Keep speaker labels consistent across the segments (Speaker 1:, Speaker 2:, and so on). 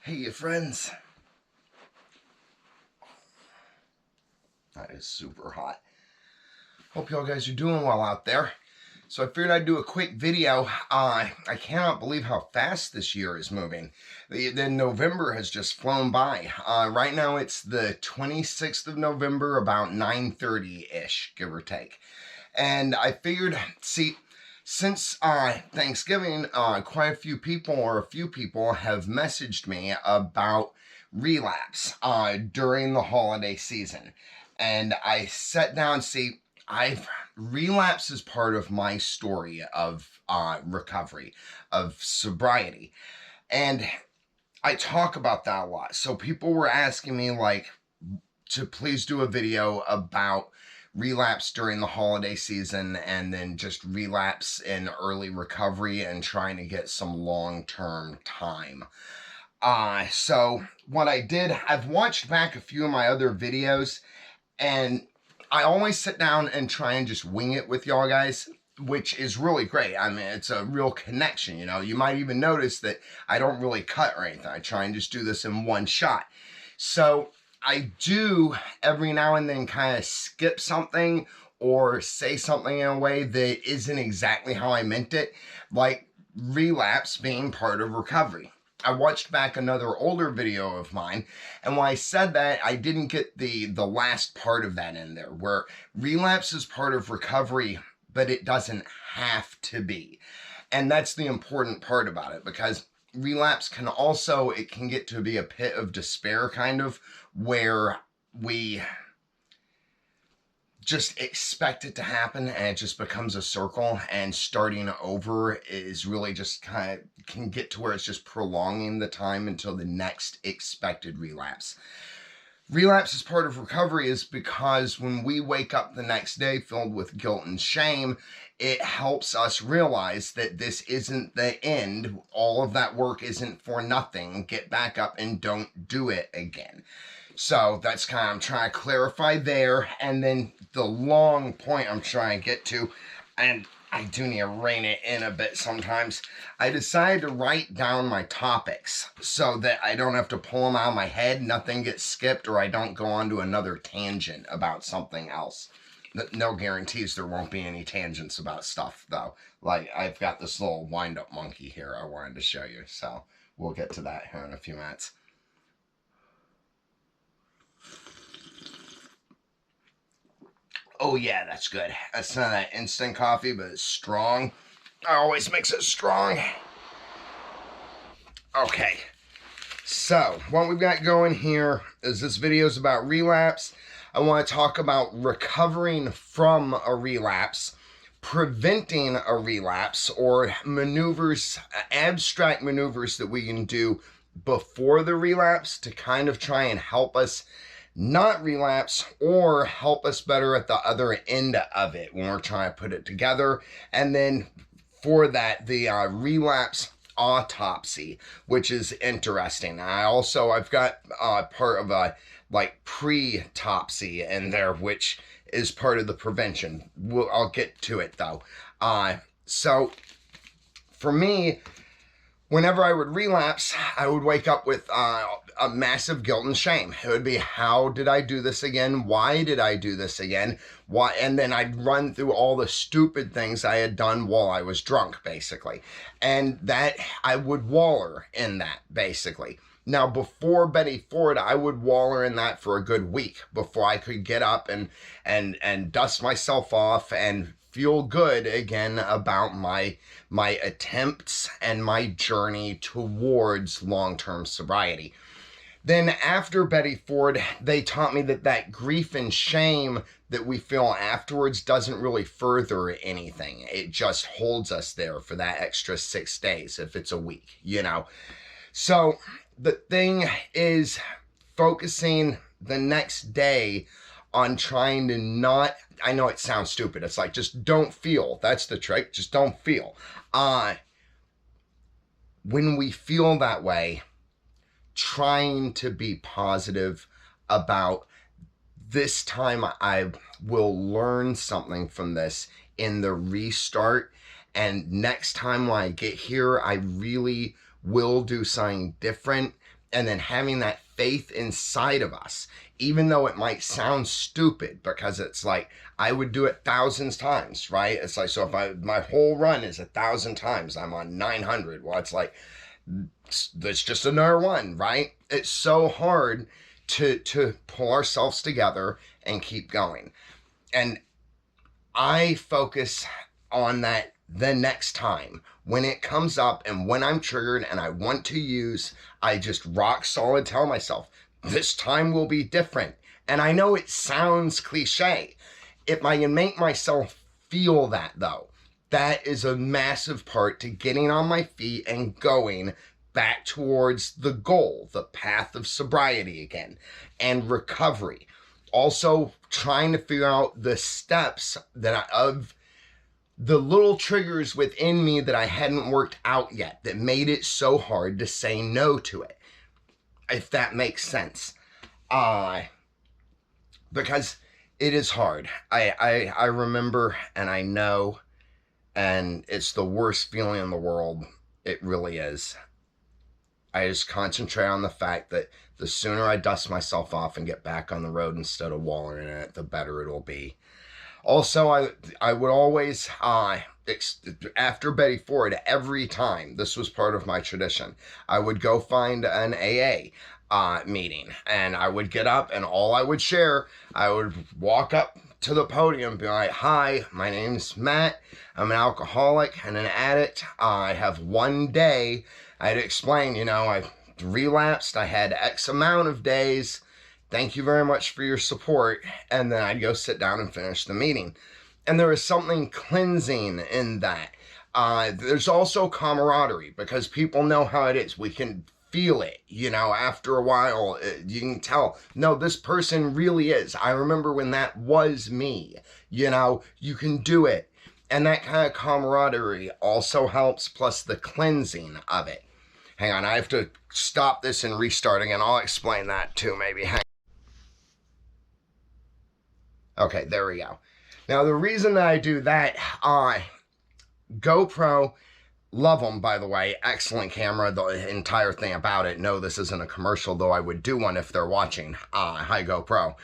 Speaker 1: Hey, you friends. That is super hot. Hope y'all guys are doing well out there. So I figured I'd do a quick video. I cannot believe how fast this year is moving. The November has just flown by. Right now it's the 26th of November, about 9:30-ish, give or take. And I figured, since Thanksgiving, quite a few people have messaged me about Relapse during the holiday season. And I sat down, Relapse is part of my story of recovery, of sobriety. And I talk about that a lot. So people were asking me to please do a video about relapse during the holiday season and then just relapse in early recovery and trying to get some long-term time. So what I did, I've watched back a few of my other videos, and I always sit down and try and just wing it with y'all guys, which is really great. I mean, it's a real connection, you know. You might even notice that I don't really cut or anything. I try and just do this in one shot. So I do every now and then kind of skip something or say something in a way that isn't exactly how I meant it, like relapse being part of recovery. I watched back another older video of mine, and when I said that, I didn't get the last part of that in there, where relapse is part of recovery, but it doesn't have to be. And that's the important part about it, because relapse can also, it can get to be a pit of despair, kind of, where we just expect it to happen and it just becomes a circle, and starting over is really just kind of can get to where it's just prolonging the time until the next expected relapse. Relapse is part of recovery is because when we wake up the next day filled with guilt and shame, it helps us realize that this isn't the end. All of that work isn't for nothing. Get back up and don't do it again. So that's kind of, I'm trying to clarify there. And then the long point I'm trying to get to, and I do need to rein it in a bit sometimes, I decided to write down my topics so that I don't have to pull them out of my head, nothing gets skipped, or I don't go on to another tangent about something else. No guarantees there won't be any tangents about stuff, though. Like, I've got this little wind-up monkey here I wanted to show you, so we'll get to that here in a few minutes. Oh yeah, that's good. That's not that instant coffee, but it's strong. I always mix it strong. Okay, so what we've got going here is this video is about relapse. I want to talk about recovering from a relapse, preventing a relapse, or maneuvers, abstract maneuvers that we can do before the relapse to kind of try and help us not relapse or help us better at the other end of it when we're trying to put it together. And then for that, the relapse autopsy, which is interesting. I've got part of a pre-topsy in there, which is part of the prevention. I'll get to it though. So for me, whenever I would relapse, I would wake up with a massive guilt and shame. It would be, how did I do this again? Why did I do this again? Why? And then I'd run through all the stupid things I had done while I was drunk, basically. And that, I would waller in that, basically. Now, before Betty Ford, I would waller in that for a good week before I could get up and dust myself off and feel good again about my attempts and my journey towards long-term sobriety. Then after Betty Ford, they taught me that grief and shame that we feel afterwards doesn't really further anything. It just holds us there for that extra 6 days if it's a week, you know. So the thing is focusing the next day on trying to not, I know it sounds stupid. It's like, just don't feel. That's the trick. Just don't feel. When we feel that way, trying to be positive about this time, I will learn something from this in the restart. And next time when I get here, I really will do something different and then having that faith inside of us, even though it might sound stupid, because it's like I would do it thousands times, right? It's like, so if my whole run is 1,000 times, I'm on 900. Well, it's like, that's just another one, right? It's so hard to pull ourselves together and keep going. And I focus on that the next time when it comes up, and when I'm triggered and I want to use, I just rock solid tell myself, this time will be different. And I know it sounds cliche. If I can make myself feel that, though, that is a massive part to getting on my feet and going back towards the goal, the path of sobriety again, and recovery. Also trying to figure out the steps of the little triggers within me that I hadn't worked out yet that made it so hard to say no to it, if that makes sense. Because it is hard. I remember, and I know, and it's the worst feeling in the world. It really is. I just concentrate on the fact that the sooner I dust myself off and get back on the road instead of wallowing in it, the better it'll be. Also, I would always, after Betty Ford, every time, this was part of my tradition, I would go find an AA meeting, and I would get up, and all I would share, I would walk up to the podium and be like, hi, my name's Matt, I'm an alcoholic and an addict, I have one day, I'd explain, I relapsed, I had X amount of days, thank you very much for your support, and then I'd go sit down and finish the meeting. And there is something cleansing in that. There's also camaraderie, because people know how it is. We can feel it, after a while, you can tell, no, this person really is. I remember when that was me, you can do it. And that kind of camaraderie also helps, plus the cleansing of it. Hang on, I have to stop this and restart again. I'll explain that too, maybe. Okay, there we go. Now, the reason that I do that, GoPro, love them, by the way. Excellent camera, the entire thing about it. No, this isn't a commercial, though I would do one if they're watching. Hi, GoPro.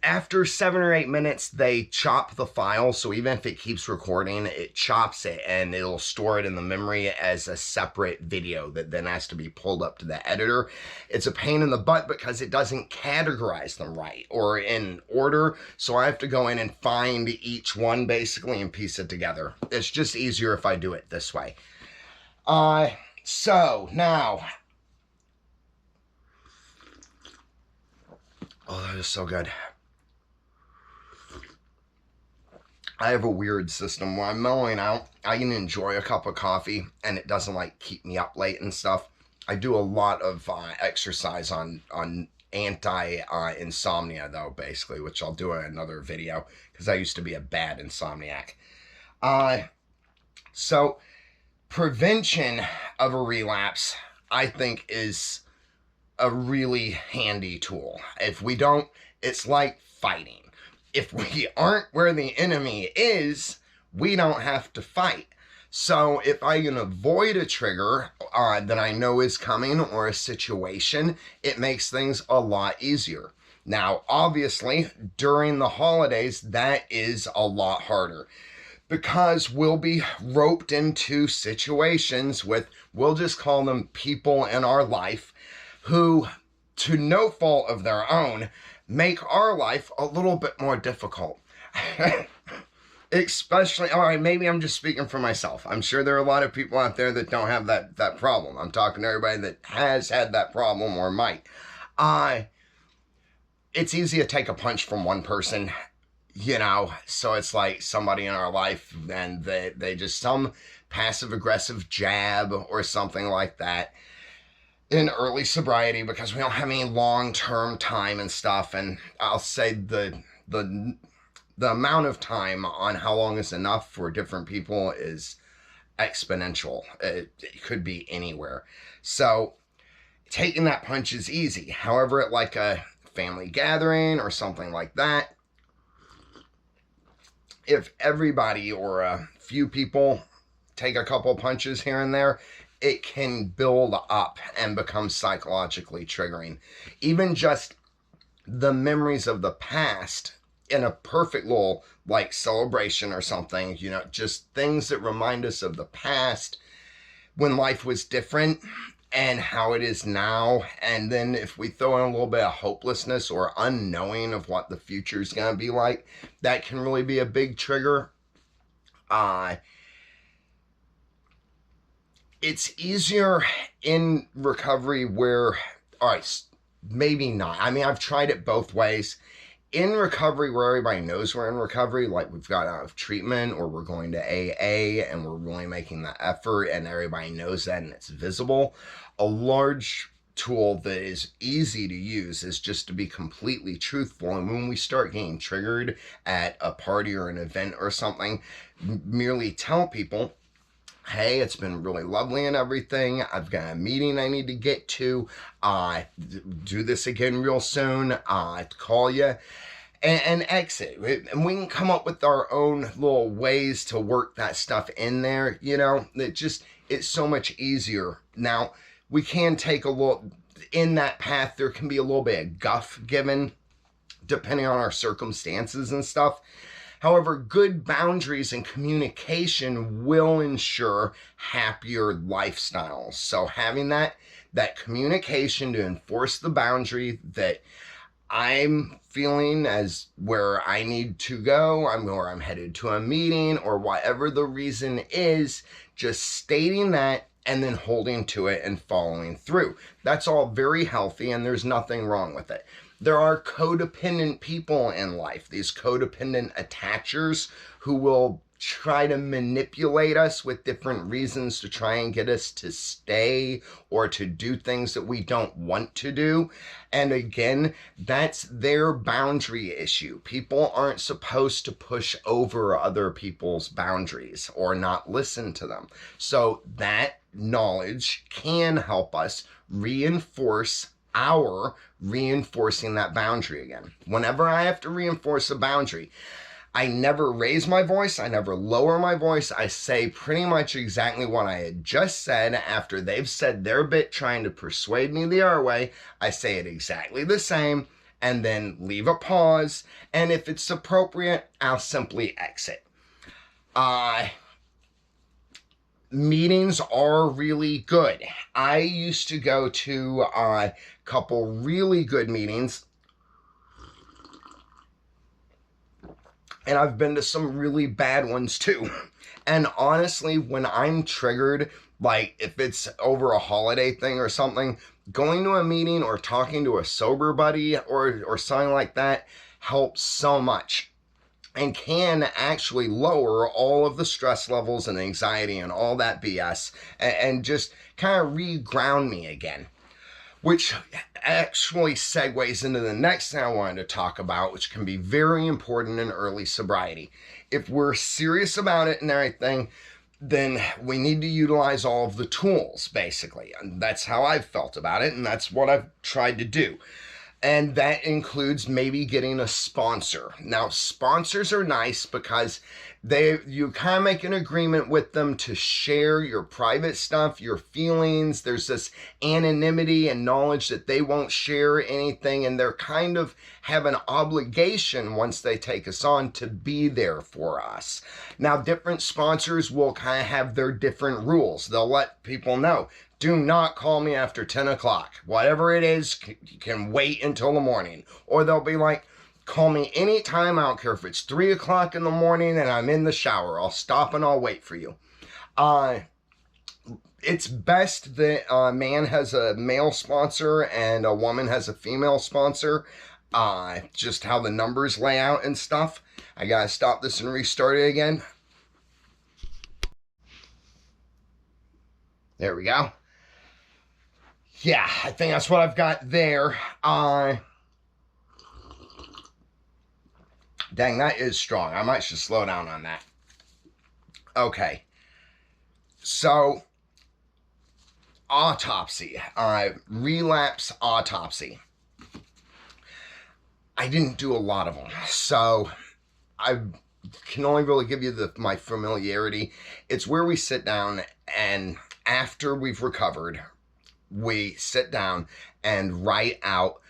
Speaker 1: After 7 or 8 minutes, they chop the file, so even if it keeps recording, it chops it, and it'll store it in the memory as a separate video that then has to be pulled up to the editor. It's a pain in the butt because it doesn't categorize them right or in order, so I have to go in and find each one, basically, and piece it together. It's just easier if I do it this way. So, now... Oh, that is so good. I have a weird system. When I'm mellowing out, I can enjoy a cup of coffee, and it doesn't, keep me up late and stuff. I do a lot of exercise on anti-insomnia, though, basically, which I'll do in another video, because I used to be a bad insomniac. So, prevention of a relapse, I think, is a really handy tool. If we don't, it's like fighting. If we aren't where the enemy is, we don't have to fight. So if I can avoid a trigger that I know is coming, or a situation, it makes things a lot easier. Now, obviously, during the holidays, that is a lot harder, because we'll be roped into situations with, we'll just call them people in our life, who, to no fault of their own, make our life a little bit more difficult. Especially, all right, maybe I'm just speaking for myself. I'm sure there are a lot of people out there that don't have that problem. I'm talking to everybody that has had that problem or might. It's easy to take a punch from one person, so it's like somebody in our life, and they just, some passive-aggressive jab or something like that, in early sobriety, because we don't have any long-term time and stuff. And I'll say the amount of time on how long is enough for different people is exponential. It could be anywhere. So taking that punch is easy. However, at like a family gathering or something like that, if everybody or a few people take a couple punches here and there, it can build up and become psychologically triggering. Even just the memories of the past in a perfect little like celebration or something, you know, just things that remind us of the past when life was different and how it is now. And then if we throw in a little bit of hopelessness or unknowing of what the future is going to be like, that can really be a big trigger. It's easier in recovery where, all right, maybe not. I mean, I've tried it both ways. In recovery where everybody knows we're in recovery, like we've got out of treatment or we're going to AA and we're really making the effort and everybody knows that and it's visible, a large tool that is easy to use is just to be completely truthful. And when we start getting triggered at a party or an event or something, merely tell people, hey, it's been really lovely and everything. I've got a meeting I need to get to. Do this again real soon. Call you and exit. And we can come up with our own little ways to work that stuff in there. You know, it's so much easier. Now, we can take a little, in that path, there can be a little bit of guff given depending on our circumstances and stuff. However, good boundaries and communication will ensure happier lifestyles. So having that communication to enforce the boundary that I'm feeling as where I need to go, or I'm headed to a meeting, or whatever the reason is, just stating that and then holding to it and following through. That's all very healthy and there's nothing wrong with it. There are codependent people in life, these codependent attachers who will try to manipulate us with different reasons to try and get us to stay or to do things that we don't want to do. And again, that's their boundary issue. People aren't supposed to push over other people's boundaries or not listen to them. So that knowledge can help us reinforcing that boundary again. Whenever I have to reinforce a boundary, I never raise my voice, I never lower my voice. I say pretty much exactly what I had just said after they've said their bit trying to persuade me the other way. I say it exactly the same and then leave a pause. And if it's appropriate, I'll simply exit. Meetings are really good. I used to go to a couple really good meetings. And I've been to some really bad ones too. And honestly, when I'm triggered, like if it's over a holiday thing or something, going to a meeting or talking to a sober buddy or something like that helps so much and can actually lower all of the stress levels and anxiety and all that BS and just kind of re-ground me again. Which actually segues into the next thing I wanted to talk about, which can be very important in early sobriety. If we're serious about it and everything, then we need to utilize all of the tools, basically. And that's how I've felt about it, and that's what I've tried to do. And that includes maybe getting a sponsor. Now, sponsors are nice because you kind of make an agreement with them to share your private stuff, your feelings. There's this anonymity and knowledge that they won't share anything, and they're kind of have an obligation once they take us on to be there for us. Now, different sponsors will kind of have their different rules. They'll let people know, do not call me after 10 o'clock. Whatever it is, you can wait until the morning. Or they'll be like, call me anytime. I don't care if it's 3 o'clock in the morning and I'm in the shower. I'll stop and I'll wait for you. It's best that a man has a male sponsor and a woman has a female sponsor. Just how the numbers lay out and stuff. I gotta stop this and restart it again. There we go. Yeah, I think that's what I've got there. Dang, that is strong. I might just slow down on that. Okay. So, Autopsy. Relapse Autopsy. I didn't do a lot of them, so I can only really give you my familiarity. It's where we sit down and after we've recovered, we sit down and write out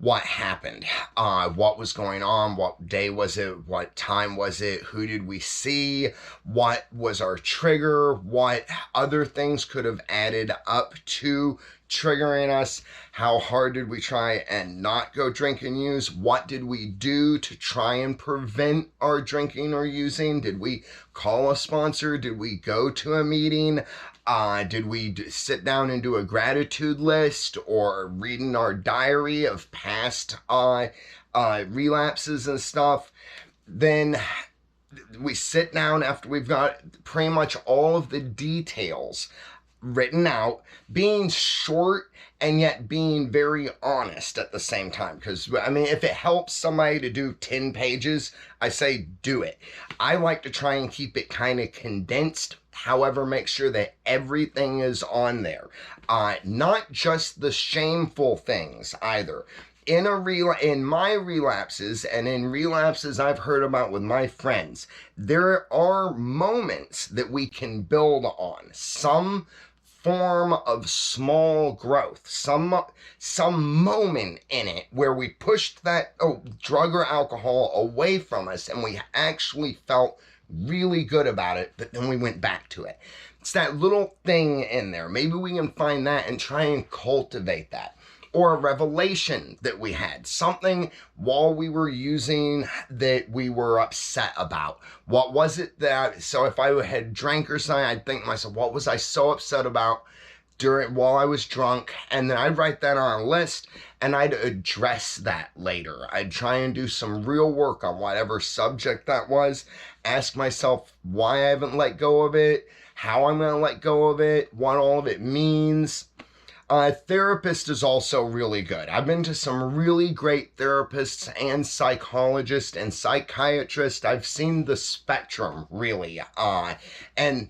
Speaker 1: what happened, what was going on, what day was it, what time was it, who did we see, what was our trigger, what other things could have added up to triggering us, how hard did we try and not go drink and use, what did we do to try and prevent our drinking or using, did we call a sponsor, did we go to a meeting, did we sit down and do a gratitude list or reading our diary of past relapses and stuff. Then we sit down after we've got pretty much all of the details written out, being short and yet being very honest at the same time. Because, I mean, if it helps somebody to do 10 pages, I say do it. I like to try and keep it kind of condensed. However, make sure that everything is on there. Not just the shameful things either. In my relapses and in relapses I've heard about with my friends, there are moments that we can build on. Some form of small growth, some moment in it where we pushed that drug or alcohol away from us and we actually felt really good about it, but then we went back to it. It's that little thing in there. Maybe we can find that and try and cultivate that. Or a revelation that we had, something while we were using that we were upset about. What was it that, so if I had drank or something, I'd think to myself, what was I so upset about while I was drunk? And then I'd write that on a list and I'd address that later. I'd try and do some real work on whatever subject that was, ask myself why I haven't let go of it, how I'm going to let go of it, what all of it means. A therapist is also really good. I've been to some really great therapists and psychologists and psychiatrists. I've seen the spectrum, really. And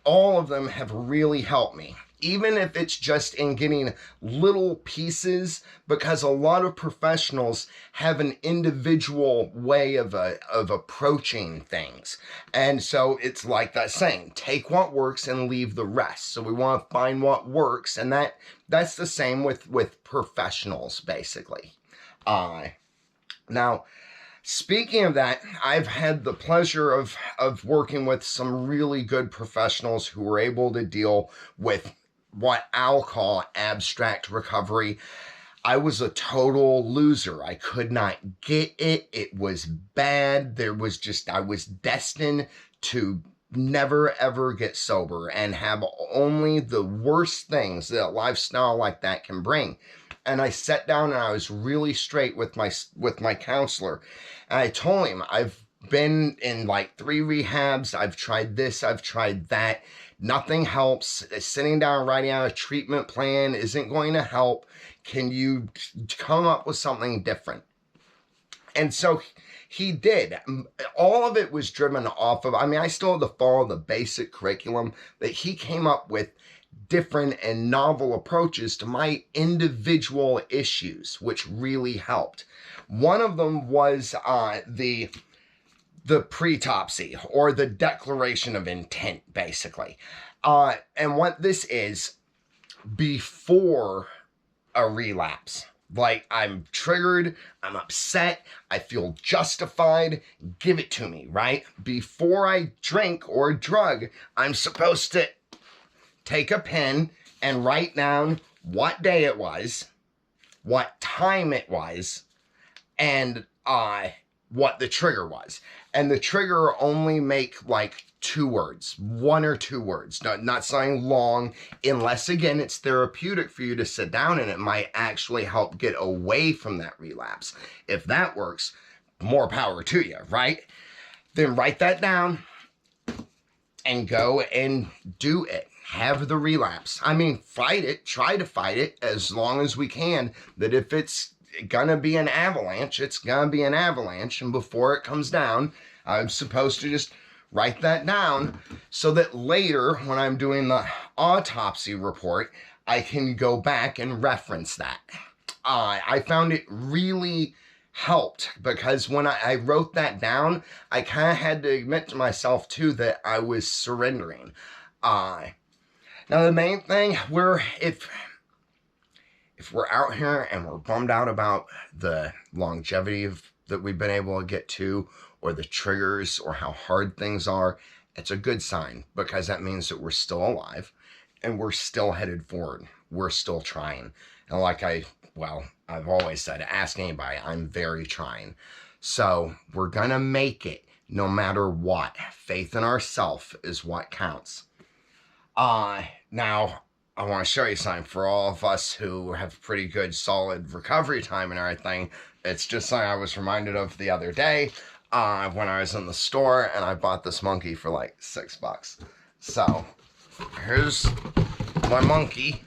Speaker 1: all of them have really helped me. Even if it's just in getting little pieces, because a lot of professionals have an individual way of approaching things. And so it's like that saying, take what works and leave the rest. So we want to find what works, and that's the same with professionals, basically. Now, speaking of that, I've had the pleasure of working with some really good professionals who were able to deal with what I'll call abstract recovery. I was a total loser. I could not get it. It was bad. I was destined to never ever get sober and have only the worst things that a lifestyle like that can bring. And I sat down and I was really straight with my counselor. And I told him, I've been in like 3 rehabs. I've tried this, I've tried that. Nothing helps. Sitting down, writing out a treatment plan isn't going to help. Can you come up with something different? And so he did. All of it was driven off of, I still had to follow the basic curriculum, but he came up with different and novel approaches to my individual issues, which really helped. One of them was the pre-topsy, or the declaration of intent, basically. And what this is, before a relapse. Like, I'm triggered, I'm upset, I feel justified, give it to me, right? Before I drink or drug, I'm supposed to take a pen and write down what day it was, what time it was, and what the trigger was. And the trigger only make like 2 words, 1 or 2 words, not something long, unless again it's therapeutic for you to sit down and it might actually help get away from that relapse. If that works, more power to you, right? Then write that down and go and do it. Have the relapse. Fight it, try to fight it as long as we can, that if it's gonna be an avalanche, it's gonna be an avalanche, and before it comes down, I'm supposed to just write that down so that later when I'm doing the autopsy report, I can go back and reference that. I found it really helped, because when I wrote that down, I kind of had to admit to myself too that I was surrendering. Now the main thing, if we're out here and we're bummed out about the longevity that we've been able to get to, or the triggers, or how hard things are, it's a good sign, because that means that we're still alive and we're still headed forward. We're still trying. And like I've always said, ask anybody, I'm very trying. So we're gonna make it no matter what. Faith in ourselves is what counts. Now, I want to show you something for all of us who have pretty good, solid recovery time and everything. It's just something I was reminded of the other day when I was in the store, and I bought this monkey for like $6. So, here's my monkey.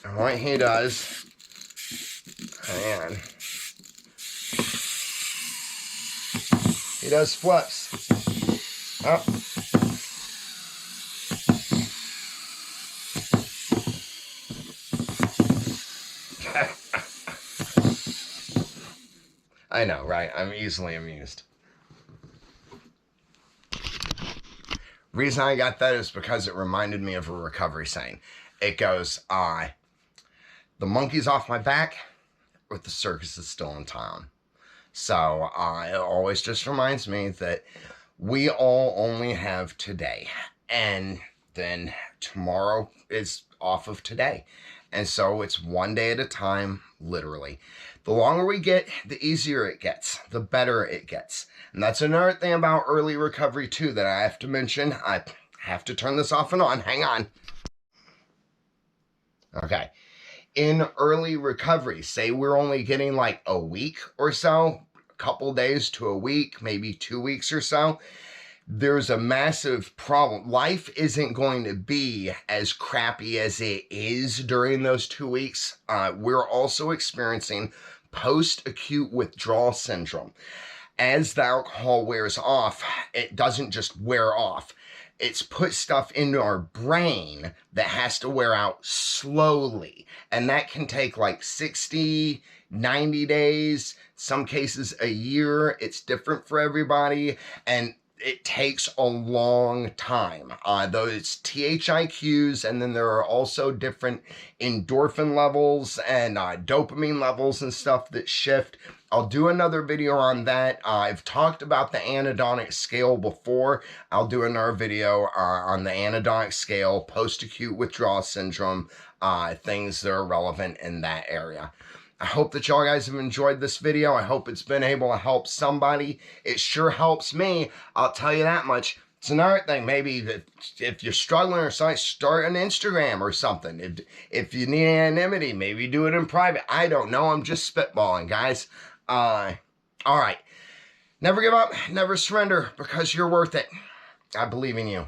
Speaker 1: And what he does, and he does flips. Oh. I know, right? I'm easily amused. Reason I got that is because it reminded me of a recovery saying. It goes, the monkey's off my back, but the circus is still in town. So it always just reminds me that we all only have today, and then tomorrow is off of today. And so it's one day at a time, literally. The longer we get, the easier it gets, the better it gets. And that's another thing about early recovery too that I have to mention. I have to turn this off and on. Hang on. Okay. In early recovery, say we're only getting like a week or so, a couple days to a week, maybe 2 weeks or so, there's a massive problem. Life isn't going to be as crappy as it is during those 2 weeks. We're also experiencing post-acute withdrawal syndrome. As the alcohol wears off, it doesn't just wear off. It's put stuff into our brain that has to wear out slowly. And that can take like 60, 90 days, some cases a year. It's different for everybody. And it takes a long time. Those THIQs, and then there are also different endorphin levels and dopamine levels and stuff that shift. I'll do another video on that. I've talked about the anhedonic scale before. I'll do another video on the anhedonic scale, post-acute withdrawal syndrome, things that are relevant in that area. I hope that y'all guys have enjoyed this video. I hope it's been able to help somebody. It sure helps me. I'll tell you that much. It's another thing. Maybe if you're struggling or something, start an Instagram or something. If you need anonymity, maybe do it in private. I don't know. I'm just spitballing, guys. All right. Never give up. Never surrender, because you're worth it. I believe in you.